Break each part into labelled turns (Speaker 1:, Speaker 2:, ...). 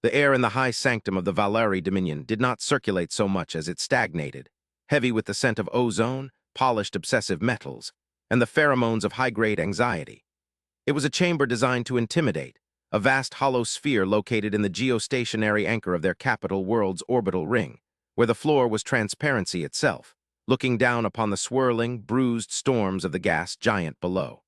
Speaker 1: The air in the high sanctum of the Valeri Dominion did not circulate so much as it stagnated, heavy with the scent of ozone, polished obsessive metals, and the pheromones of high-grade anxiety. It was a chamber designed to intimidate, a vast hollow sphere located in the geostationary anchor of their capital world's orbital ring, where the floor was transparency itself, looking down upon the swirling, bruised storms of the gas giant below.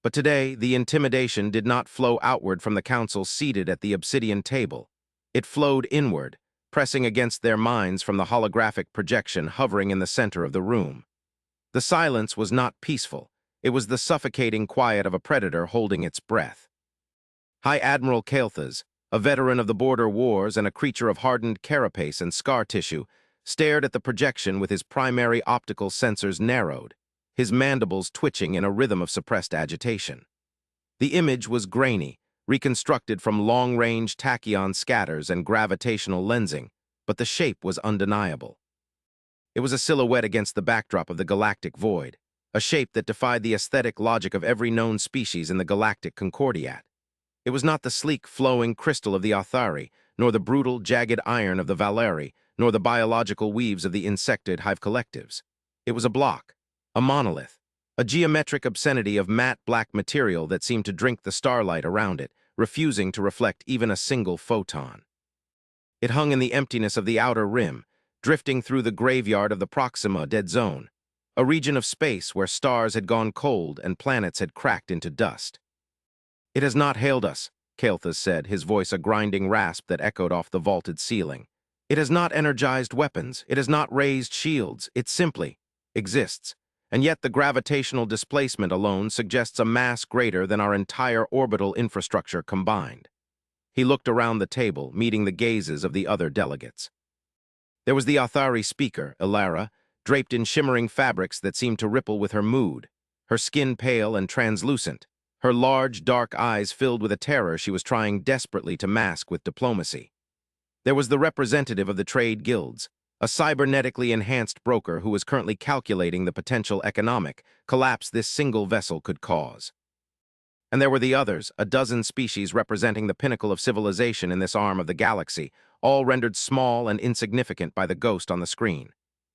Speaker 1: But today, the intimidation did not flow outward from the council seated at the obsidian table. It flowed inward, pressing against their minds from the holographic projection hovering in the center of the room. The silence was not peaceful. It was the suffocating quiet of a predator holding its breath. High Admiral Kael'thas, a veteran of the border wars and a creature of hardened carapace and scar tissue, stared at the projection with his primary optical sensors narrowed, his mandibles twitching in a rhythm of suppressed agitation. The image was grainy, reconstructed from long-range tachyon scatters and gravitational lensing, but the shape was undeniable. It was a silhouette against the backdrop of the galactic void, a shape that defied the aesthetic logic of every known species in the galactic concordiat. It was not the sleek, flowing crystal of the Authari, nor the brutal, jagged iron of the Valeri, nor the biological weaves of the insectoid hive collectives. It was a block, a monolith, a geometric obscenity of matte black material that seemed to drink the starlight around it, refusing to reflect even a single photon. It hung in the emptiness of the outer rim, drifting through the graveyard of the Proxima dead zone, a region of space where stars had gone cold and planets had cracked into dust. "It has not hailed us," Kael'thas said, his voice a grinding rasp that echoed off the vaulted ceiling. "It has not energized weapons, it has not raised shields, it simply exists. And yet the gravitational displacement alone suggests a mass greater than our entire orbital infrastructure combined." He looked around the table, meeting the gazes of the other delegates. There was the Authari speaker, Ilara, draped in shimmering fabrics that seemed to ripple with her mood, her skin pale and translucent, her large, dark eyes filled with a terror she was trying desperately to mask with diplomacy. There was the representative of the trade guilds, a cybernetically enhanced broker who was currently calculating the potential economic collapse this single vessel could cause. And there were the others, a dozen species representing the pinnacle of civilization in this arm of the galaxy, all rendered small and insignificant by the ghost on the screen.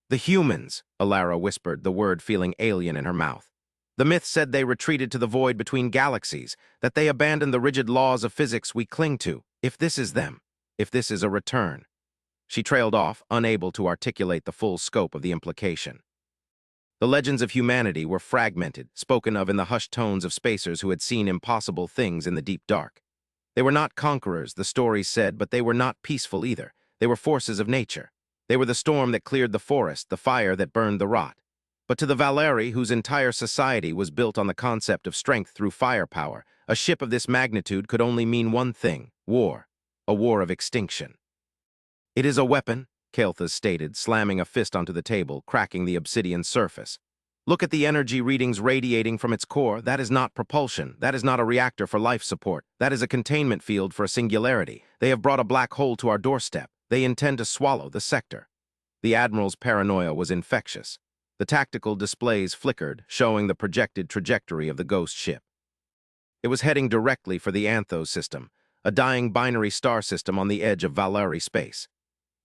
Speaker 1: "The humans," Ilara whispered, the word feeling alien in her mouth. "The myth said they retreated to the void between galaxies, that they abandoned the rigid laws of physics we cling to. If this is them, if this is a return." She trailed off, unable to articulate the full scope of the implication. The legends of humanity were fragmented, spoken of in the hushed tones of spacers who had seen impossible things in the deep dark. They were not conquerors, the stories said, but they were not peaceful either. They were forces of nature. They were the storm that cleared the forest, the fire that burned the rot. But to the Valeri, whose entire society was built on the concept of strength through firepower, a ship of this magnitude could only mean one thing: war. A war of extinction. "It is a weapon," Kael'thas stated, slamming a fist onto the table, cracking the obsidian surface. "Look at the energy readings radiating from its core. That is not propulsion. That is not a reactor for life support. That is a containment field for a singularity. They have brought a black hole to our doorstep. They intend to swallow the sector." The Admiral's paranoia was infectious. The tactical displays flickered, showing the projected trajectory of the ghost ship. It was heading directly for the Anthos system, a dying binary star system on the edge of Valeri space.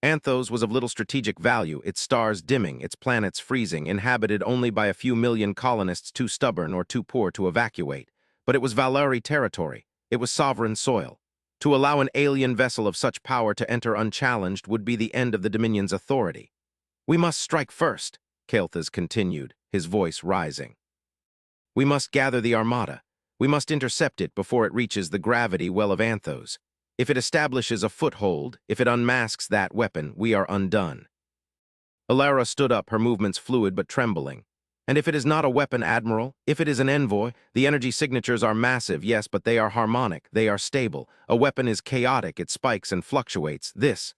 Speaker 1: Anthos was of little strategic value, its stars dimming, its planets freezing, inhabited only by a few million colonists too stubborn or too poor to evacuate. But it was Valeri territory. It was sovereign soil. To allow an alien vessel of such power to enter unchallenged would be the end of the Dominion's authority. "We must strike first," Kael'thas continued, his voice rising. "We must gather the armada. We must intercept it before it reaches the gravity well of Anthos. If it establishes a foothold, if it unmasks that weapon, we are undone." Ilara stood up, her movements fluid but trembling. "And if it is not a weapon, Admiral, if it is an envoy, the energy signatures are massive, yes, but they are harmonic, they are stable. A weapon is chaotic, it spikes and fluctuates. This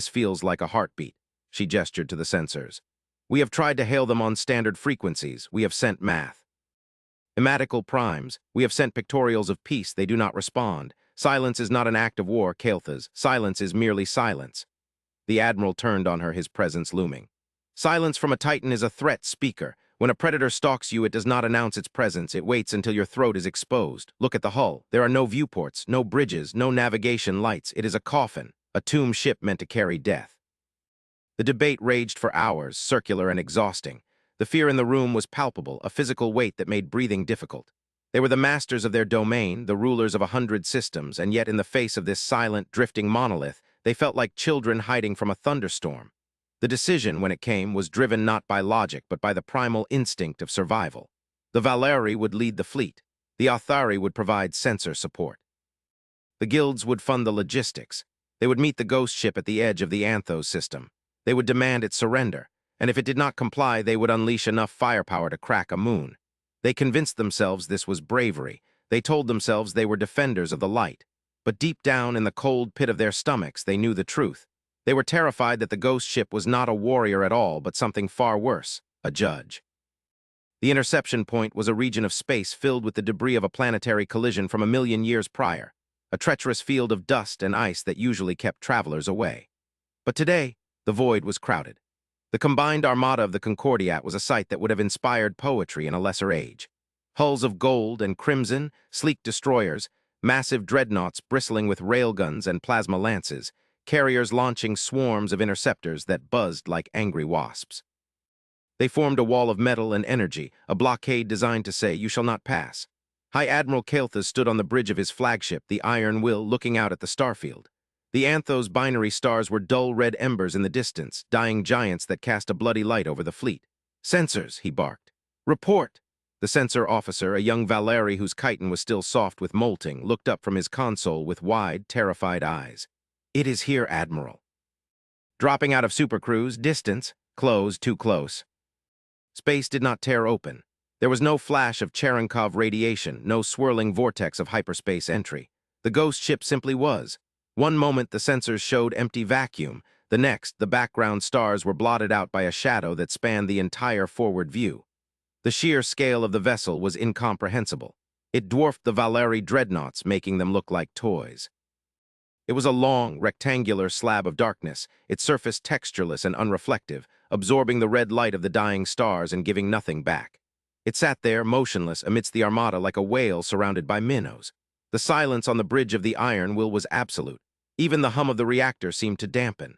Speaker 1: feels like a heartbeat." She gestured to the sensors. "We have tried to hail them on standard frequencies. We have sent math. Ematical primes. We have sent pictorials of peace. They do not respond. Silence is not an act of war, Kael'thas. Silence is merely silence." The Admiral turned on her, his presence looming. "Silence from a Titan is a threat, speaker. When a predator stalks you, it does not announce its presence. It waits until your throat is exposed. Look at the hull. There are no viewports, no bridges, no navigation lights. It is a coffin, a tomb ship meant to carry death. The debate raged for hours, circular and exhausting. The fear in the room was palpable, a physical weight that made breathing difficult. They were the masters of their domain, the rulers of 100 systems, and yet in the face of this silent, drifting monolith, they felt like children hiding from a thunderstorm. The decision, when it came, was driven not by logic, but by the primal instinct of survival. The Valeri would lead the fleet. The Authari would provide sensor support. The guilds would fund the logistics. They would meet the ghost ship at the edge of the Anthos system. They would demand its surrender, and if it did not comply, they would unleash enough firepower to crack a moon. They convinced themselves this was bravery. They told themselves they were defenders of the light. But deep down in the cold pit of their stomachs, they knew the truth. They were terrified that the ghost ship was not a warrior at all, but something far worse, a judge. The interception point was a region of space filled with the debris of a planetary collision from 1,000,000 years prior, a treacherous field of dust and ice that usually kept travelers away. But today, the void was crowded. The combined armada of the Concordiat was a sight that would have inspired poetry in a lesser age. Hulls of gold and crimson, sleek destroyers, massive dreadnoughts bristling with railguns and plasma lances, carriers launching swarms of interceptors that buzzed like angry wasps. They formed a wall of metal and energy, a blockade designed to say, "You shall not pass." High Admiral Kael'thas stood on the bridge of his flagship, the Iron Will, looking out at the starfield. The Anthos binary stars were dull red embers in the distance, dying giants that cast a bloody light over the fleet. "Sensors," he barked. "Report!" The sensor officer, a young Valeri whose chitin was still soft with molting, looked up from his console with wide, terrified eyes. "It is here, Admiral." Dropping out of supercruise, distance, close, too close. Space did not tear open. There was no flash of Cherenkov radiation, no swirling vortex of hyperspace entry. The ghost ship simply was. One moment the sensors showed empty vacuum, the next the background stars were blotted out by a shadow that spanned the entire forward view. The sheer scale of the vessel was incomprehensible. It dwarfed the Valeri dreadnoughts, making them look like toys. It was a long, rectangular slab of darkness, its surface textureless and unreflective, absorbing the red light of the dying stars and giving nothing back. It sat there, motionless, amidst the armada like a whale surrounded by minnows. The silence on the bridge of the Iron Will was absolute. Even the hum of the reactor seemed to dampen.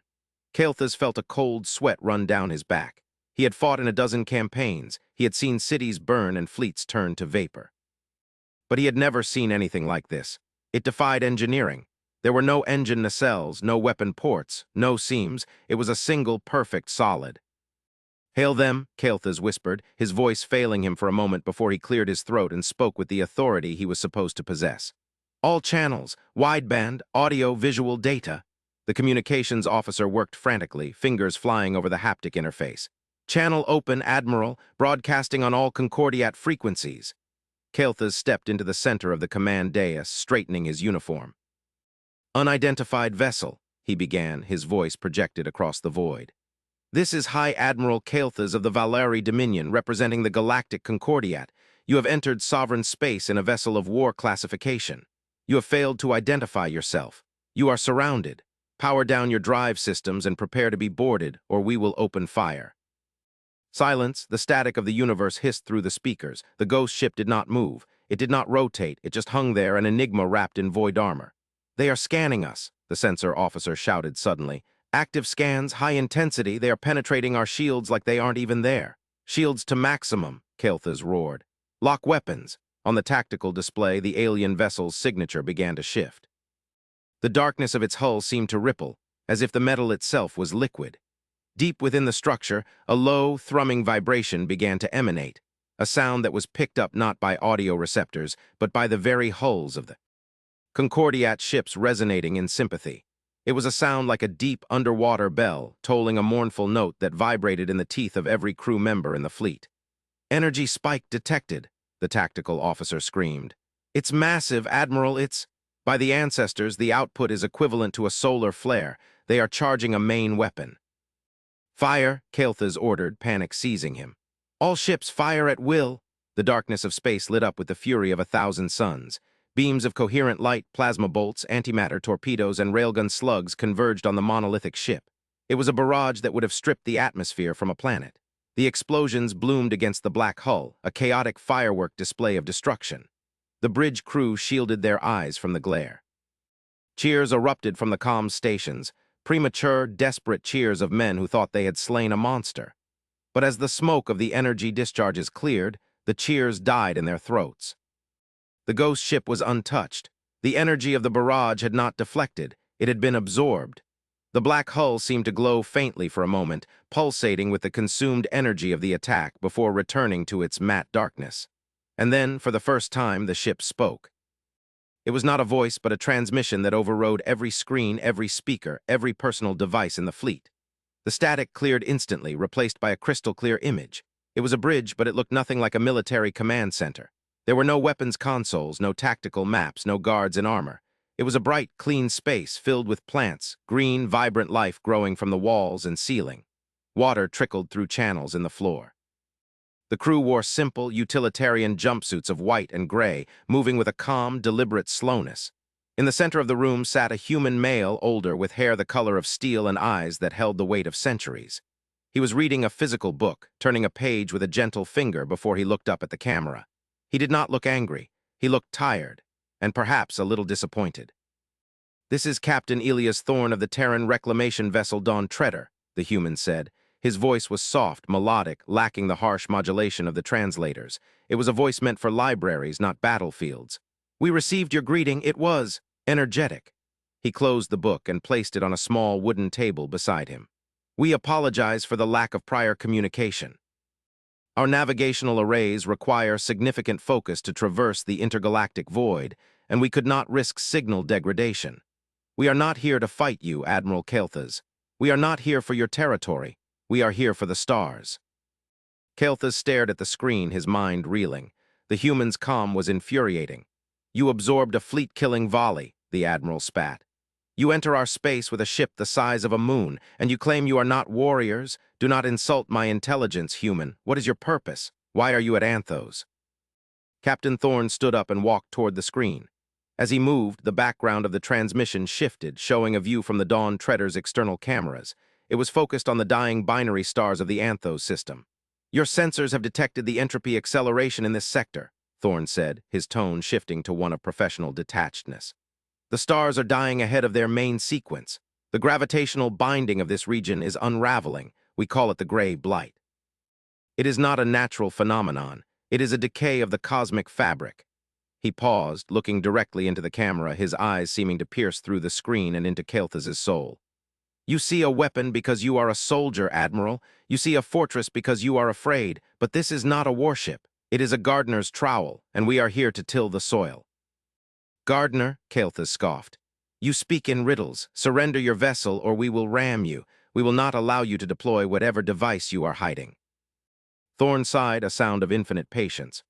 Speaker 1: Kael'thas felt a cold sweat run down his back. He had fought in a dozen campaigns. He had seen cities burn and fleets turn to vapor. But he had never seen anything like this. It defied engineering. There were no engine nacelles, no weapon ports, no seams. It was a single, perfect solid. "Hail them," Kael'thas whispered, his voice failing him for a moment before he cleared his throat and spoke with the authority he was supposed to possess. "All channels, wideband, audio, visual data." The communications officer worked frantically, fingers flying over the haptic interface. "Channel open, Admiral, broadcasting on all Concordiat frequencies." Kael'thas stepped into the center of the command dais, straightening his uniform. "Unidentified vessel," he began, his voice projected across the void. "This is High Admiral Kael'thas of the Valeri Dominion, representing the Galactic Concordiat. You have entered sovereign space in a vessel of war classification. You have failed to identify yourself. You are surrounded. Power down your drive systems and prepare to be boarded, or we will open fire." Silence, the static of the universe hissed through the speakers. The ghost ship did not move. It did not rotate. It just hung there, an enigma wrapped in void armor. "They are scanning us," the sensor officer shouted suddenly. "Active scans, high intensity. They are penetrating our shields like they aren't even there." "Shields to maximum," Kael'thas roared. "Lock weapons." On the tactical display, the alien vessel's signature began to shift. The darkness of its hull seemed to ripple, as if the metal itself was liquid. Deep within the structure, a low, thrumming vibration began to emanate, a sound that was picked up not by audio receptors, but by the very hulls of the Concordiat ships resonating in sympathy. It was a sound like a deep underwater bell, tolling a mournful note that vibrated in the teeth of every crew member in the fleet. "Energy spike detected," the tactical officer screamed. "It's massive, Admiral, it's—" "By the ancestors, the output is equivalent to a solar flare. They are charging a main weapon." "Fire," Kael'thas ordered, panic seizing him. "All ships fire at will." The darkness of space lit up with the fury of 1,000 suns. Beams of coherent light, plasma bolts, antimatter torpedoes, and railgun slugs converged on the monolithic ship. It was a barrage that would have stripped the atmosphere from a planet. The explosions bloomed against the black hull, a chaotic firework display of destruction. The bridge crew shielded their eyes from the glare. Cheers erupted from the comms stations, premature, desperate cheers of men who thought they had slain a monster. But as the smoke of the energy discharges cleared, the cheers died in their throats. The ghost ship was untouched. The energy of the barrage had not deflected, it had been absorbed. The black hull seemed to glow faintly for a moment, pulsating with the consumed energy of the attack before returning to its matte darkness. And then, for the first time, the ship spoke. It was not a voice, but a transmission that overrode every screen, every speaker, every personal device in the fleet. The static cleared instantly, replaced by a crystal-clear image. It was a bridge, but it looked nothing like a military command center. There were no weapons consoles, no tactical maps, no guards in armor. It was a bright, clean space filled with plants, green, vibrant life growing from the walls and ceiling. Water trickled through channels in the floor. The crew wore simple, utilitarian jumpsuits of white and gray, moving with a calm, deliberate slowness. In the center of the room sat a human male, older, with hair the color of steel and eyes that held the weight of centuries. He was reading a physical book, turning a page with a gentle finger before he looked up at the camera. He did not look angry. He looked tired, and perhaps a little disappointed. "This is Captain Elias Thorne of the Terran reclamation vessel Dawn Treader," the human said. His voice was soft, melodic, lacking the harsh modulation of the translators. It was a voice meant for libraries, not battlefields. "We received your greeting. It was energetic." He closed the book and placed it on a small wooden table beside him. "We apologize for the lack of prior communication. Our navigational arrays require significant focus to traverse the intergalactic void, and we could not risk signal degradation. We are not here to fight you, Admiral Kael'thas. We are not here for your territory. We are here for the stars." Kael'thas stared at the screen, his mind reeling. The human's calm was infuriating. "You absorbed a fleet-killing volley," the Admiral spat. "You enter our space with a ship the size of a moon, and you claim you are not warriors? Do not insult my intelligence, human. What is your purpose? Why are you at Anthos?" Captain Thorne stood up and walked toward the screen. As he moved, the background of the transmission shifted, showing a view from the Dawn Treader's external cameras. It was focused on the dying binary stars of the Anthos system. "Your sensors have detected the entropy acceleration in this sector," Thorne said, his tone shifting to one of professional detachedness. "The stars are dying ahead of their main sequence. The gravitational binding of this region is unraveling. We call it the Gray Blight. It is not a natural phenomenon. It is a decay of the cosmic fabric." He paused, looking directly into the camera, his eyes seeming to pierce through the screen and into Kael'thas' soul. "You see a weapon because you are a soldier, Admiral. You see a fortress because you are afraid. But this is not a warship. It is a gardener's trowel, and we are here to till the soil." "Gardener," Kael'thas scoffed. "You speak in riddles. Surrender your vessel or we will ram you. We will not allow you to deploy whatever device you are hiding." Thorne sighed, a sound of infinite patience.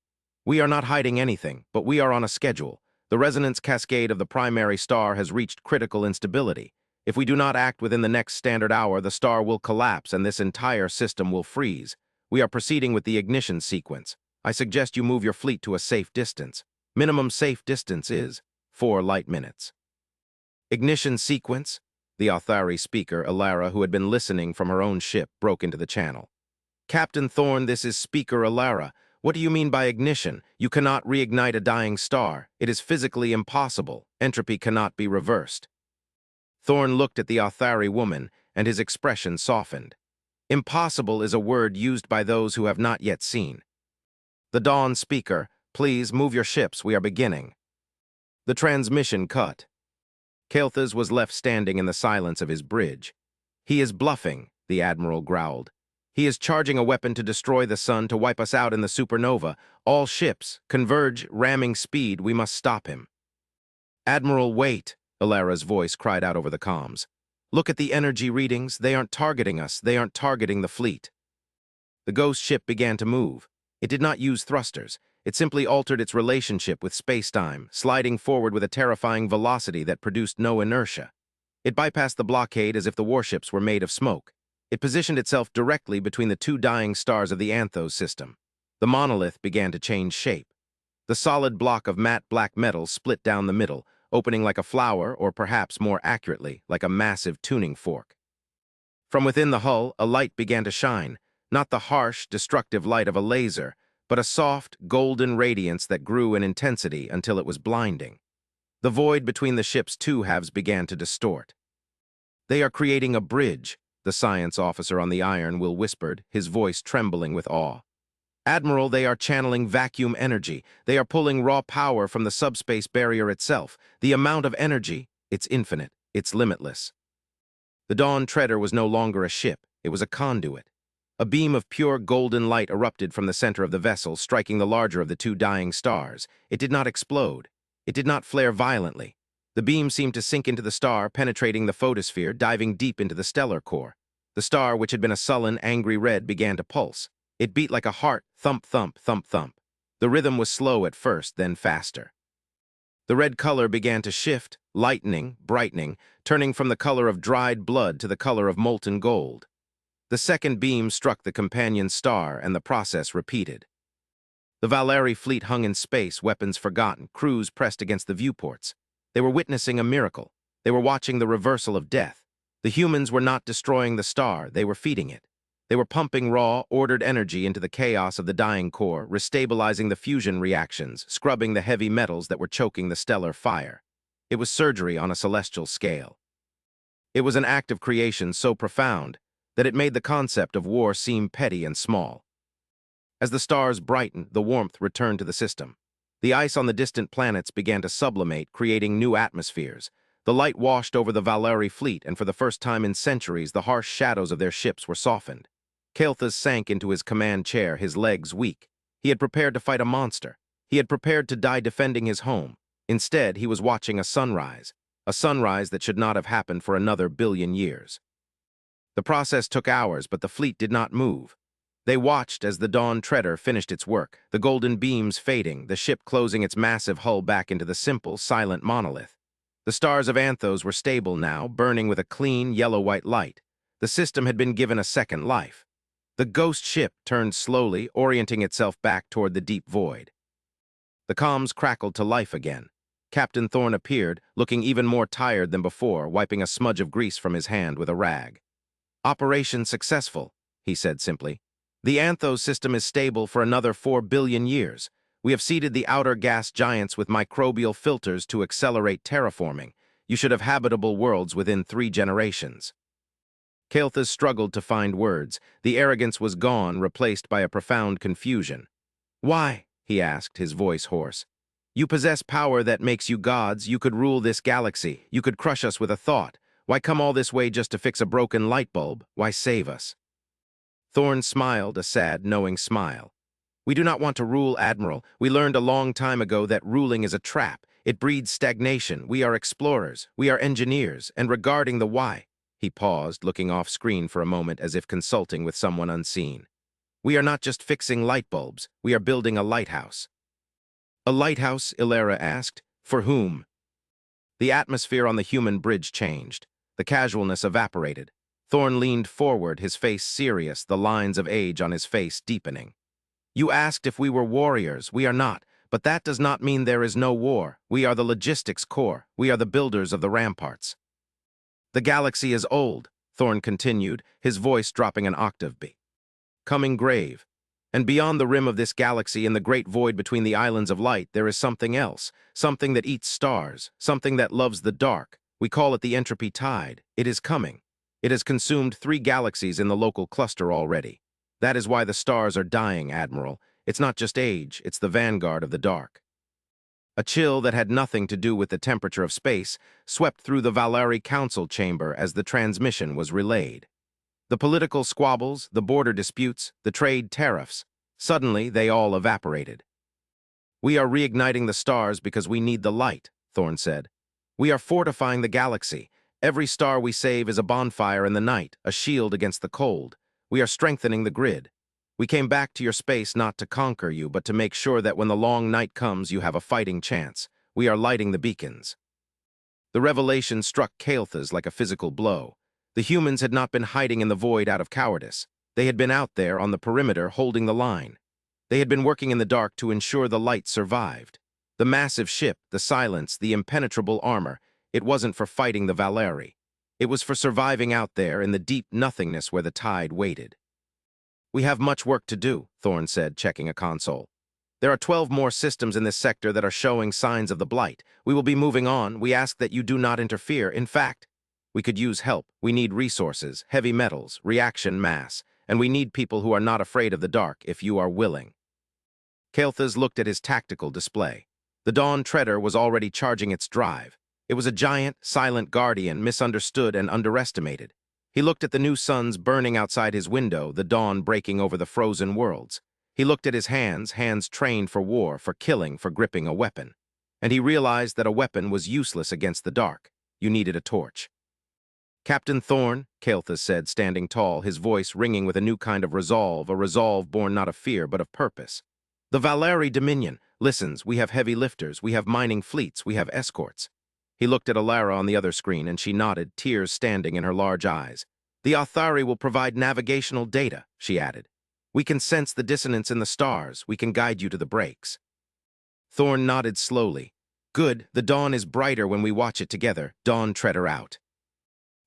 Speaker 1: "We are not hiding anything, but we are on a schedule. The resonance cascade of the primary star has reached critical instability. If we do not act within the next standard hour, the star will collapse and this entire system will freeze. We are proceeding with the ignition sequence. I suggest you move your fleet to a safe distance. Minimum safe distance is 4 light minutes." "Ignition sequence?" The Authari speaker, Alara, who had been listening from her own ship, broke into the channel. "Captain Thorne, this is Speaker Alara. What do you mean by ignition? You cannot reignite a dying star. It is physically impossible. Entropy cannot be reversed." Thorne looked at the Authari woman, and his expression softened. "Impossible is a word used by those who have not yet seen. The Dawn speaker, please move your ships. We are beginning." The transmission cut. Kael'thas was left standing in the silence of his bridge. "He is bluffing," the Admiral growled. "He is charging a weapon to destroy the sun, to wipe us out in the supernova. All ships, converge, ramming speed. We must stop him." "Admiral, wait," Alara's voice cried out over the comms. "Look at the energy readings. They aren't targeting us. They aren't targeting the fleet." The ghost ship began to move. It did not use thrusters. It simply altered its relationship with space-time, sliding forward with a terrifying velocity that produced no inertia. It bypassed the blockade as if the warships were made of smoke. It positioned itself directly between the two dying stars of the Anthos system. The monolith began to change shape. The solid block of matte black metal split down the middle, opening like a flower, or perhaps more accurately, like a massive tuning fork. From within the hull, a light began to shine. not the harsh, destructive light of a laser, but a soft, golden radiance that grew in intensity until it was blinding. The void between the ship's two halves began to distort. "They are creating a bridge," the science officer on the Iron Will whispered, his voice trembling with awe. "Admiral, they are channeling vacuum energy. They are pulling raw power from the subspace barrier itself. The amount of energy, it's infinite, it's limitless." The Dawn Treader was no longer a ship, it was a conduit. A beam of pure golden light erupted from the center of the vessel, striking the larger of the two dying stars. It did not explode. It did not flare violently. The beam seemed to sink into the star, penetrating the photosphere, diving deep into the stellar core. The star, which had been a sullen, angry red, began to pulse. It beat like a heart, thump, thump, thump, thump. The rhythm was slow at first, then faster. The red color began to shift, lightening, brightening, turning from the color of dried blood to the color of molten gold. The second beam struck the companion star, and the process repeated. The Valeri fleet hung in space, weapons forgotten, crews pressed against the viewports. They were witnessing a miracle. They were watching the reversal of death. The humans were not destroying the star, they were feeding it. They were pumping raw, ordered energy into the chaos of the dying core, restabilizing the fusion reactions, scrubbing the heavy metals that were choking the stellar fire. It was surgery on a celestial scale. It was an act of creation so profound that it made the concept of war seem petty and small. As the stars brightened, the warmth returned to the system. The ice on the distant planets began to sublimate, creating new atmospheres. The light washed over the Valeri fleet, and for the first time in centuries, the harsh shadows of their ships were softened. Kael'thas sank into his command chair, his legs weak. He had prepared to fight a monster. He had prepared to die defending his home. Instead, he was watching a sunrise that should not have happened for another billion years. The process took hours, but the fleet did not move. They watched as the Dawn Treader finished its work, the golden beams fading, the ship closing its massive hull back into the simple, silent monolith. The stars of Anthos were stable now, burning with a clean, yellow-white light. The system had been given a second life. The ghost ship turned slowly, orienting itself back toward the deep void. The comms crackled to life again. Captain Thorne appeared, looking even more tired than before, wiping a smudge of grease from his hand with a rag. "Operation successful," he said simply. "The Anthos system is stable for another 4 billion years. We have seeded the outer gas giants with microbial filters to accelerate terraforming. You should have habitable worlds within 3 generations." Kael'thas struggled to find words. The arrogance was gone, replaced by a profound confusion. "Why?" he asked, his voice hoarse. "You possess power that makes you gods. You could rule this galaxy. You could crush us with a thought. Why come all this way just to fix a broken light bulb? Why save us?" Thorne smiled, a sad, knowing smile. "We do not want to rule, Admiral. We learned a long time ago that ruling is a trap. It breeds stagnation. We are explorers. We are engineers. And regarding the why..." He paused, looking off-screen for a moment as if consulting with someone unseen. "We are not just fixing light bulbs. We are building a lighthouse." "A lighthouse?" Ilera asked. "For whom?" The atmosphere on the human bridge changed. The casualness evaporated. Thorne leaned forward, his face serious, the lines of age on his face deepening. "You asked if we were warriors. We are not. But that does not mean there is no war. We are the logistics core. We are the builders of the ramparts." "The galaxy is old," Thorne continued, his voice dropping an octave, "becoming grave. And beyond the rim of this galaxy, in the great void between the islands of light, there is something else, something that eats stars, something that loves the dark. We call it the entropy tide. It is coming. It has consumed 3 galaxies in the local cluster already. That is why the stars are dying, Admiral. It's not just age, it's the vanguard of the dark." A chill that had nothing to do with the temperature of space swept through the Valeri Council chamber as the transmission was relayed. The political squabbles, the border disputes, the trade tariffs, suddenly they all evaporated. "We are reigniting the stars because we need the light," Thorne said. "We are fortifying the galaxy. Every star we save is a bonfire in the night, a shield against the cold. We are strengthening the grid. We came back to your space not to conquer you, but to make sure that when the long night comes, you have a fighting chance. We are lighting the beacons." The revelation struck Kael'thas like a physical blow. The humans had not been hiding in the void out of cowardice. They had been out there on the perimeter holding the line. They had been working in the dark to ensure the light survived. The massive ship, the silence, the impenetrable armor, it wasn't for fighting the Valeri. It was for surviving out there in the deep nothingness where the tide waited. We have much work to do, Thorne said, checking a console. There are 12 more systems in this sector that are showing signs of the blight. We will be moving on. We ask that you do not interfere. In fact, we could use help. We need resources, heavy metals, reaction mass, and we need people who are not afraid of the dark if you are willing. Kael'thas looked at his tactical display. The Dawn Treader was already charging its drive. It was a giant, silent guardian, misunderstood and underestimated. He looked at the new suns burning outside his window, the dawn breaking over the frozen worlds. He looked at his hands trained for war, for killing, for gripping a weapon. And he realized that a weapon was useless against the dark. You needed a torch. Captain Thorne, Kael'thas said, standing tall, his voice ringing with a new kind of resolve, a resolve born not of fear but of purpose. The Valeri Dominion listens. We have heavy lifters, we have mining fleets, we have escorts. He looked at Alara on the other screen, and she nodded, tears standing in her large eyes. The Authari will provide navigational data, she added. We can sense the dissonance in the stars. We can guide you to the breaks. Thorne nodded slowly. Good, the dawn is brighter when we watch it together. Dawn Treader out.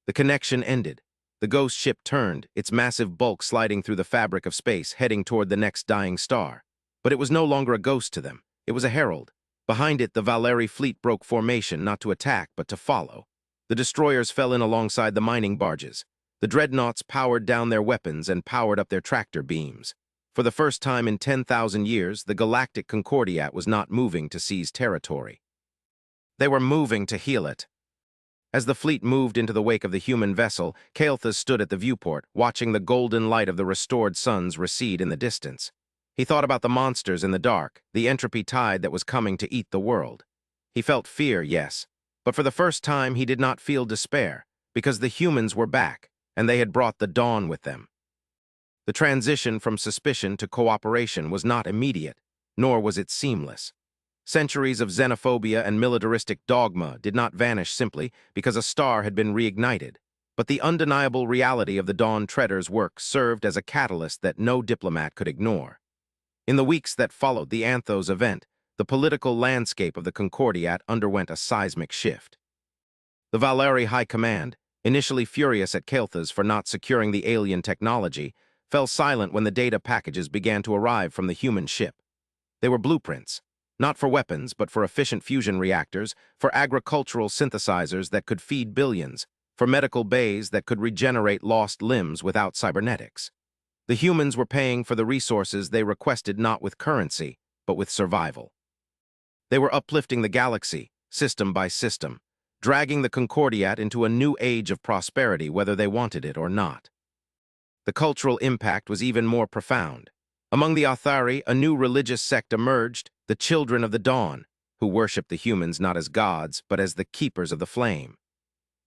Speaker 1: The connection ended. The ghost ship turned, its massive bulk sliding through the fabric of space, heading toward the next dying star. But it was no longer a ghost to them. It was a herald. Behind it, the Valeri fleet broke formation, not to attack, but to follow. The destroyers fell in alongside the mining barges. The dreadnoughts powered down their weapons and powered up their tractor beams. For the first time in 10,000 years, the Galactic Concordiat was not moving to seize territory. They were moving to heal it. As the fleet moved into the wake of the human vessel, Kael'thas stood at the viewport, watching the golden light of the restored suns recede in the distance. He thought about the monsters in the dark, the entropy tide that was coming to eat the world. He felt fear, yes, but for the first time he did not feel despair, because the humans were back, and they had brought the dawn with them. The transition from suspicion to cooperation was not immediate, nor was it seamless. Centuries of xenophobia and militaristic dogma did not vanish simply because a star had been reignited, but the undeniable reality of the Dawn Treader's work served as a catalyst that no diplomat could ignore. In the weeks that followed the Anthos event, the political landscape of the Concordiat underwent a seismic shift. The Valeri High Command, initially furious at Kael'thas for not securing the alien technology, fell silent when the data packages began to arrive from the human ship. They were blueprints, not for weapons, but for efficient fusion reactors, for agricultural synthesizers that could feed billions, for medical bays that could regenerate lost limbs without cybernetics. The humans were paying for the resources they requested not with currency, but with survival. They were uplifting the galaxy, system by system, dragging the Concordiat into a new age of prosperity whether they wanted it or not. The cultural impact was even more profound. Among the Authari, a new religious sect emerged, the Children of the Dawn, who worshipped the humans not as gods, but as the keepers of the flame.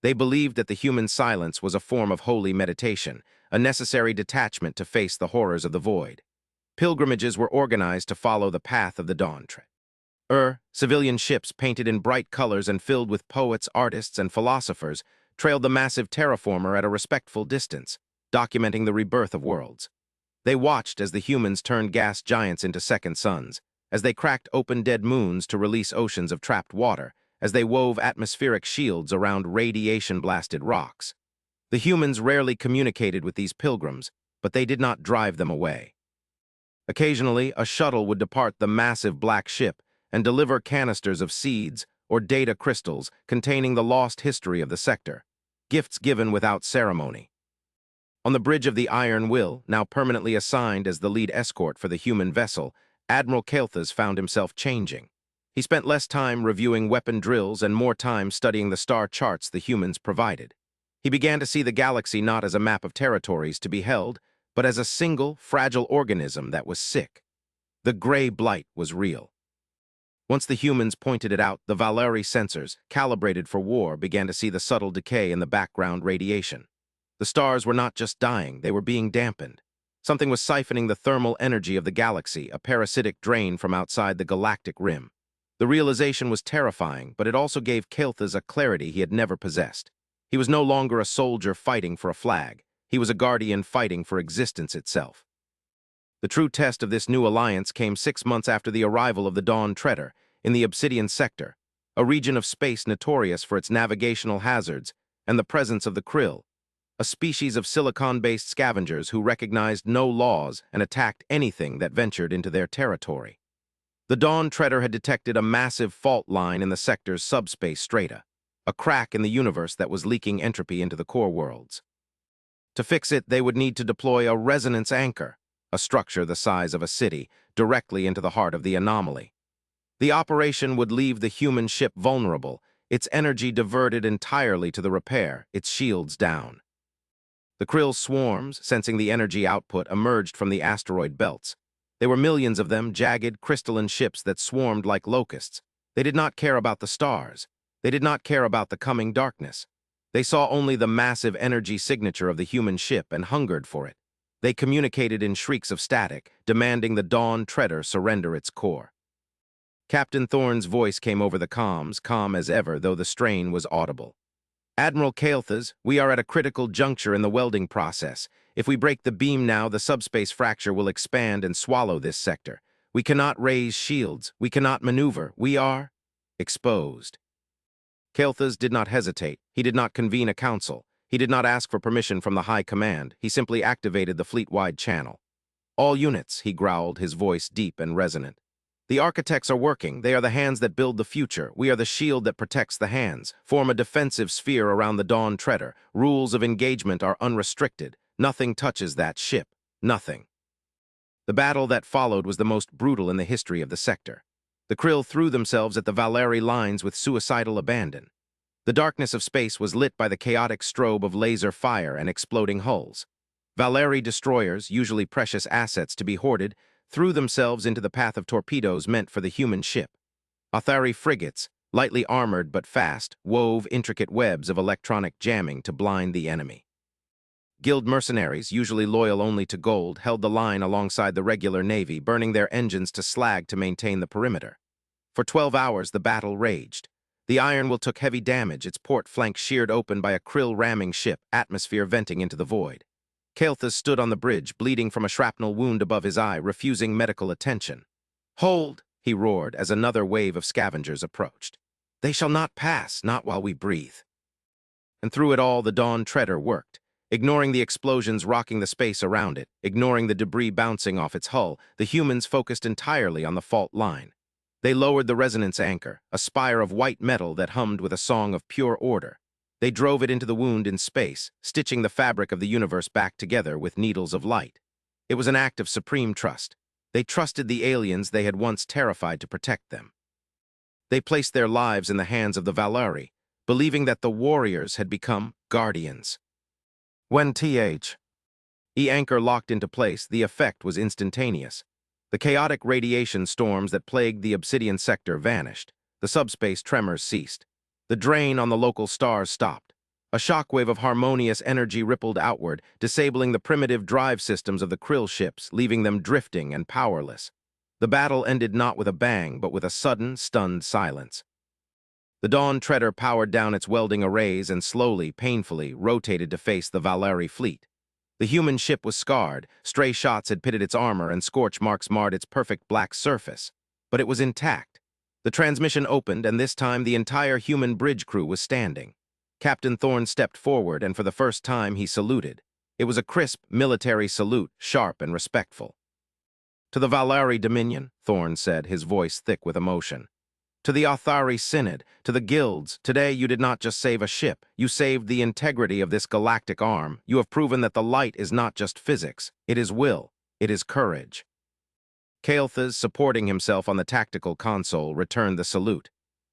Speaker 1: They believed that the human silence was a form of holy meditation, a necessary detachment to face the horrors of the void. Pilgrimages were organized to follow the path of the Dawn Treader. Civilian ships painted in bright colors and filled with poets, artists, and philosophers trailed the massive terraformer at a respectful distance, documenting the rebirth of worlds. They watched as the humans turned gas giants into second suns, as they cracked open dead moons to release oceans of trapped water, as they wove atmospheric shields around radiation-blasted rocks. The humans rarely communicated with these pilgrims, but they did not drive them away. Occasionally, a shuttle would depart the massive black ship and deliver canisters of seeds or data crystals containing the lost history of the sector, gifts given without ceremony. On the bridge of the Iron Will, now permanently assigned as the lead escort for the human vessel, Admiral Kael'thas found himself changing. He spent less time reviewing weapon drills and more time studying the star charts the humans provided. He began to see the galaxy not as a map of territories to be held, but as a single, fragile organism that was sick. The gray blight was real. Once the humans pointed it out, the Valeri sensors, calibrated for war, began to see the subtle decay in the background radiation. The stars were not just dying, they were being dampened. Something was siphoning the thermal energy of the galaxy, a parasitic drain from outside the galactic rim. The realization was terrifying, but it also gave Kael'thas a clarity he had never possessed. He was no longer a soldier fighting for a flag. He was a guardian fighting for existence itself. The true test of this new alliance came 6 months after the arrival of the Dawn Treader in the Obsidian Sector, a region of space notorious for its navigational hazards and the presence of the Krill, a species of silicon-based scavengers who recognized no laws and attacked anything that ventured into their territory. The Dawn Treader had detected a massive fault line in the sector's subspace strata, a crack in the universe that was leaking entropy into the core worlds. To fix it, they would need to deploy a resonance anchor, a structure the size of a city, directly into the heart of the anomaly. The operation would leave the human ship vulnerable, its energy diverted entirely to the repair, its shields down. The Krill swarms, sensing the energy output, emerged from the asteroid belts. There were millions of them, jagged, crystalline ships that swarmed like locusts. They did not care about the stars. They did not care about the coming darkness. They saw only the massive energy signature of the human ship and hungered for it. They communicated in shrieks of static, demanding the Dawn Treader surrender its core. Captain Thorne's voice came over the comms, calm as ever, though the strain was audible. Admiral Kael'thas, we are at a critical juncture in the welding process. If we break the beam now, the subspace fracture will expand and swallow this sector. We cannot raise shields. We cannot maneuver. We are exposed. Kael'thas did not hesitate. He did not convene a council. He did not ask for permission from the High Command. He simply activated the fleet-wide channel. All units, he growled, his voice deep and resonant. The architects are working. They are the hands that build the future. We are the shield that protects the hands. Form a defensive sphere around the Dawn Treader. Rules of engagement are unrestricted. Nothing touches that ship. Nothing. The battle that followed was the most brutal in the history of the sector. The Krill threw themselves at the Valeri lines with suicidal abandon. The darkness of space was lit by the chaotic strobe of laser fire and exploding hulls. Valeri destroyers, usually precious assets to be hoarded, threw themselves into the path of torpedoes meant for the human ship. Athari frigates, lightly armored but fast, wove intricate webs of electronic jamming to blind the enemy. Guild mercenaries, usually loyal only to gold, held the line alongside the regular navy, burning their engines to slag to maintain the perimeter. For 12 hours, the battle raged. The Iron Will took heavy damage, its port flank sheared open by a Krill ramming ship, atmosphere venting into the void. Kael'thas stood on the bridge, bleeding from a shrapnel wound above his eye, refusing medical attention. "Hold!" he roared as another wave of scavengers approached. "They shall not pass, not while we breathe." And through it all, the Dawn Treader worked. Ignoring the explosions rocking the space around it, ignoring the debris bouncing off its hull, the humans focused entirely on the fault line. They lowered the resonance anchor, a spire of white metal that hummed with a song of pure order. They drove it into the wound in space, stitching the fabric of the universe back together with needles of light. It was an act of supreme trust. They trusted the aliens they had once terrified to protect them. They placed their lives in the hands of the Valeri, believing that the warriors had become guardians. When the anchor locked into place, the effect was instantaneous. The chaotic radiation storms that plagued the Obsidian sector vanished. The subspace tremors ceased. The drain on the local stars stopped. A shockwave of harmonious energy rippled outward, disabling the primitive drive systems of the Krill ships, leaving them drifting and powerless. The battle ended not with a bang, but with a sudden, stunned silence. The Dawn Treader powered down its welding arrays and slowly, painfully, rotated to face the Valeri fleet. The human ship was scarred, stray shots had pitted its armor and scorch marks marred its perfect black surface. But it was intact. The transmission opened, and this time the entire human bridge crew was standing. Captain Thorne stepped forward, and for the first time he saluted. It was a crisp, military salute, sharp and respectful. "To the Valeri Dominion," Thorne said, his voice thick with emotion. "To the Athari Synod, to the guilds, today you did not just save a ship, you saved the integrity of this galactic arm. You have proven that the light is not just physics, it is will, it is courage." Kael'thas, supporting himself on the tactical console, returned the salute.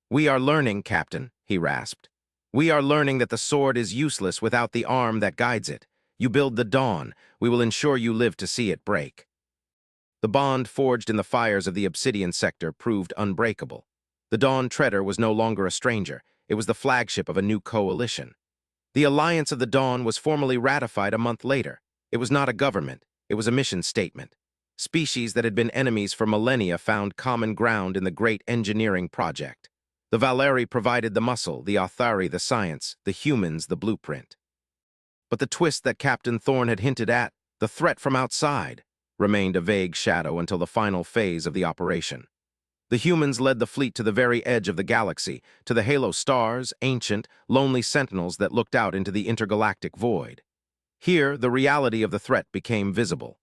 Speaker 1: "We are learning, Captain," he rasped. "We are learning that the sword is useless without the arm that guides it. You build the dawn. We will ensure you live to see it break." The bond forged in the fires of the Obsidian sector proved unbreakable. The Dawn Treader was no longer a stranger. It was the flagship of a new coalition. The Alliance of the Dawn was formally ratified a month later. It was not a government. It was a mission statement. Species that had been enemies for millennia found common ground in the great engineering project. The Valeri provided the muscle, the Athari the science, the humans the blueprint. But the twist that Captain Thorne had hinted at, the threat from outside, remained a vague shadow until the final phase of the operation. The humans led the fleet to the very edge of the galaxy, to the halo stars, ancient, lonely sentinels that looked out into the intergalactic void. Here, the reality of the threat became visible.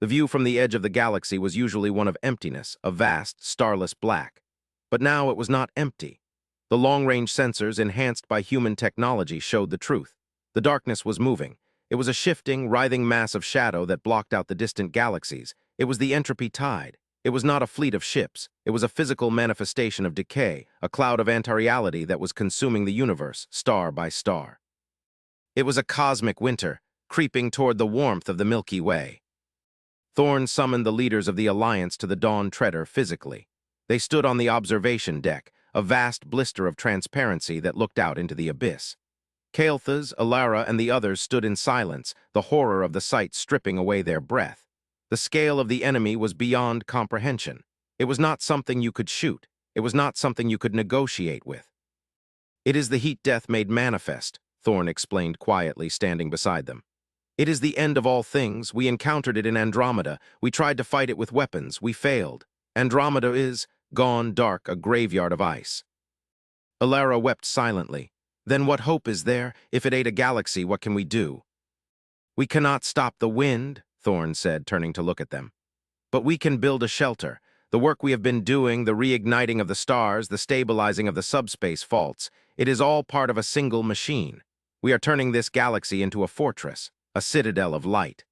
Speaker 1: The view from the edge of the galaxy was usually one of emptiness, a vast, starless black. But now it was not empty. The long-range sensors, enhanced by human technology, showed the truth. The darkness was moving. It was a shifting, writhing mass of shadow that blocked out the distant galaxies. It was the entropy tide. It was not a fleet of ships. It was a physical manifestation of decay, a cloud of anti-reality that was consuming the universe, star by star. It was a cosmic winter, creeping toward the warmth of the Milky Way. Thorne summoned the leaders of the Alliance to the Dawn Treader physically. They stood on the observation deck, a vast blister of transparency that looked out into the abyss. Kael'thas, Alara, and the others stood in silence, the horror of the sight stripping away their breath. The scale of the enemy was beyond comprehension. It was not something you could shoot. It was not something you could negotiate with. "It is the heat death made manifest," Thorne explained quietly, standing beside them. "It is the end of all things. We encountered it in Andromeda. We tried to fight it with weapons. We failed. Andromeda is gone dark, a graveyard of ice." Alara wept silently. "Then what hope is there? If it ate a galaxy, what can we do?" "We cannot stop the wind," Thorne said, turning to look at them. "But we can build a shelter. The work we have been doing, the reigniting of the stars, the stabilizing of the subspace faults, it is all part of a single machine. We are turning this galaxy into a fortress, a citadel of light."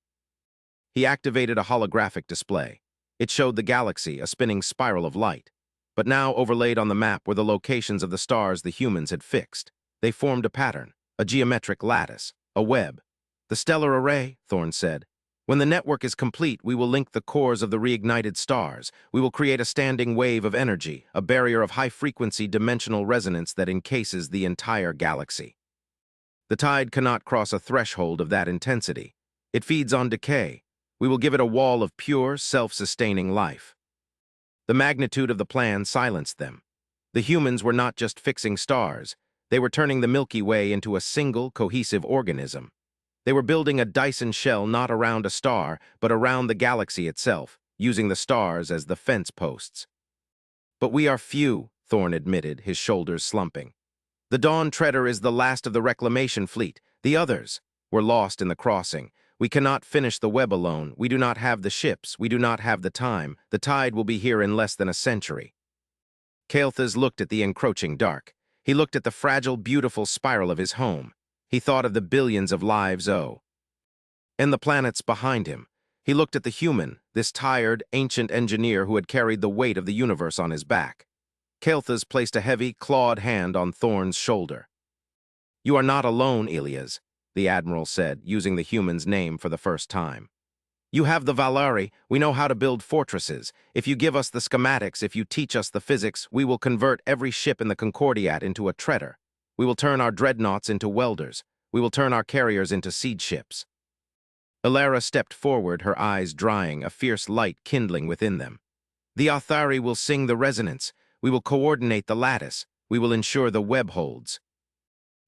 Speaker 1: He activated a holographic display. It showed the galaxy, a spinning spiral of light. But now overlaid on the map were the locations of the stars the humans had fixed. They formed a pattern, a geometric lattice, a web. "The stellar array," Thorne said. "When the network is complete, we will link the cores of the reignited stars. We will create a standing wave of energy, a barrier of high-frequency dimensional resonance that encases the entire galaxy. The tide cannot cross a threshold of that intensity. It feeds on decay. We will give it a wall of pure, self-sustaining life." The magnitude of the plan silenced them. The humans were not just fixing stars. They were turning the Milky Way into a single, cohesive organism. They were building a Dyson shell not around a star, but around the galaxy itself, using the stars as the fence posts. "But we are few," Thorne admitted, his shoulders slumping. "The Dawn Treader is the last of the reclamation fleet. The others were lost in the crossing. We cannot finish the web alone. We do not have the ships. We do not have the time. The tide will be here in less than a century." Kael'thas looked at the encroaching dark. He looked at the fragile, beautiful spiral of his home. He thought of the billions of lives and the planets behind him. He looked at the human, this tired, ancient engineer who had carried the weight of the universe on his back. Kael'thas placed a heavy, clawed hand on Thorne's shoulder. "You are not alone, Ilias," the Admiral said, using the human's name for the first time. "You have the Valari. We know how to build fortresses. If you give us the schematics, if you teach us the physics, we will convert every ship in the Concordiat into a treader. We will turn our dreadnoughts into welders. We will turn our carriers into seed ships." Alara stepped forward, her eyes drying, a fierce light kindling within them. "The Authari will sing the resonance. We will coordinate the lattice. We will ensure the web holds."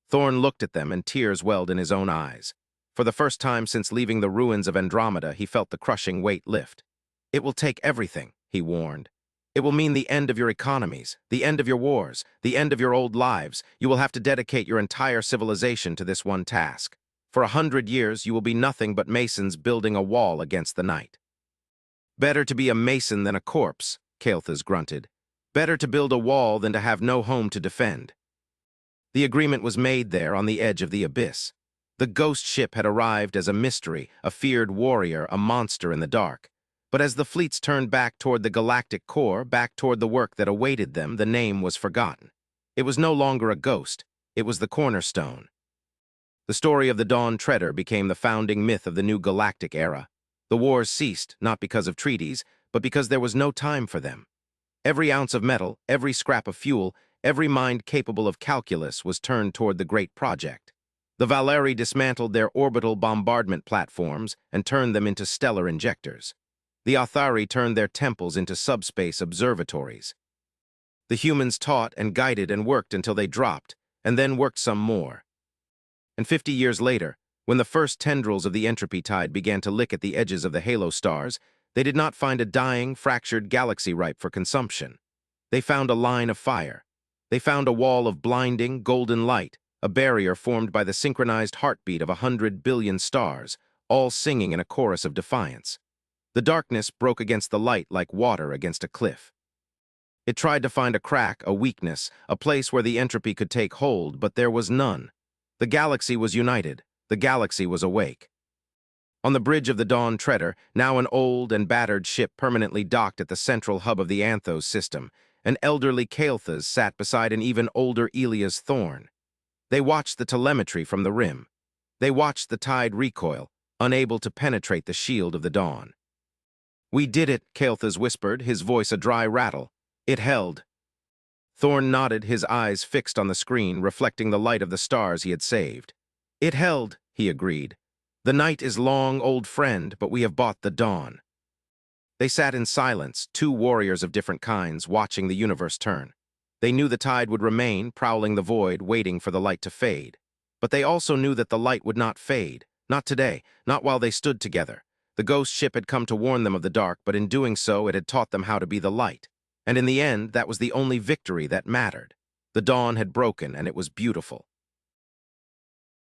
Speaker 1: Thorne looked at them, and tears welled in his own eyes. For the first time since leaving the ruins of Andromeda, he felt the crushing weight lift. "It will take everything," he warned. "It will mean the end of your economies, the end of your wars, the end of your old lives. You will have to dedicate your entire civilization to this one task. For 100 years, you will be nothing but masons building a wall against the night." "Better to be a mason than a corpse," Kael'thas grunted. "Better to build a wall than to have no home to defend." The agreement was made there on the edge of the abyss. The ghost ship had arrived as a mystery, a feared warrior, a monster in the dark. But as the fleets turned back toward the galactic core, back toward the work that awaited them, the name was forgotten. It was no longer a ghost. It was the cornerstone. The story of the Dawn Treader became the founding myth of the new galactic era. The wars ceased, not because of treaties, but because there was no time for them. Every ounce of metal, every scrap of fuel, every mind capable of calculus was turned toward the great project. The Valari dismantled their orbital bombardment platforms and turned them into stellar injectors. The Authari turned their temples into subspace observatories. The humans taught and guided and worked until they dropped, and then worked some more. And 50 years later, when the first tendrils of the entropy tide began to lick at the edges of the halo stars, they did not find a dying, fractured galaxy ripe for consumption. They found a line of fire. They found a wall of blinding, golden light, a barrier formed by the synchronized heartbeat of 100 billion stars, all singing in a chorus of defiance. The darkness broke against the light like water against a cliff. It tried to find a crack, a weakness, a place where the entropy could take hold, but there was none. The galaxy was united. The galaxy was awake. On the bridge of the Dawn Treader, now an old and battered ship permanently docked at the central hub of the Anthos system, an elderly Kael'thas sat beside an even older Elias Thorn. They watched the telemetry from the rim. They watched the tide recoil, unable to penetrate the shield of the dawn. "We did it," Kael'thas whispered, his voice a dry rattle. "It held." Thorn nodded, his eyes fixed on the screen, reflecting the light of the stars he had saved. "It held," he agreed. "The night is long, old friend, but we have bought the dawn." They sat in silence, two warriors of different kinds, watching the universe turn. They knew the tide would remain, prowling the void, waiting for the light to fade. But they also knew that the light would not fade. Not today, not while they stood together. The ghost ship had come to warn them of the dark, but in doing so, it had taught them how to be the light. And in the end, that was the only victory that mattered. The dawn had broken, and it was beautiful.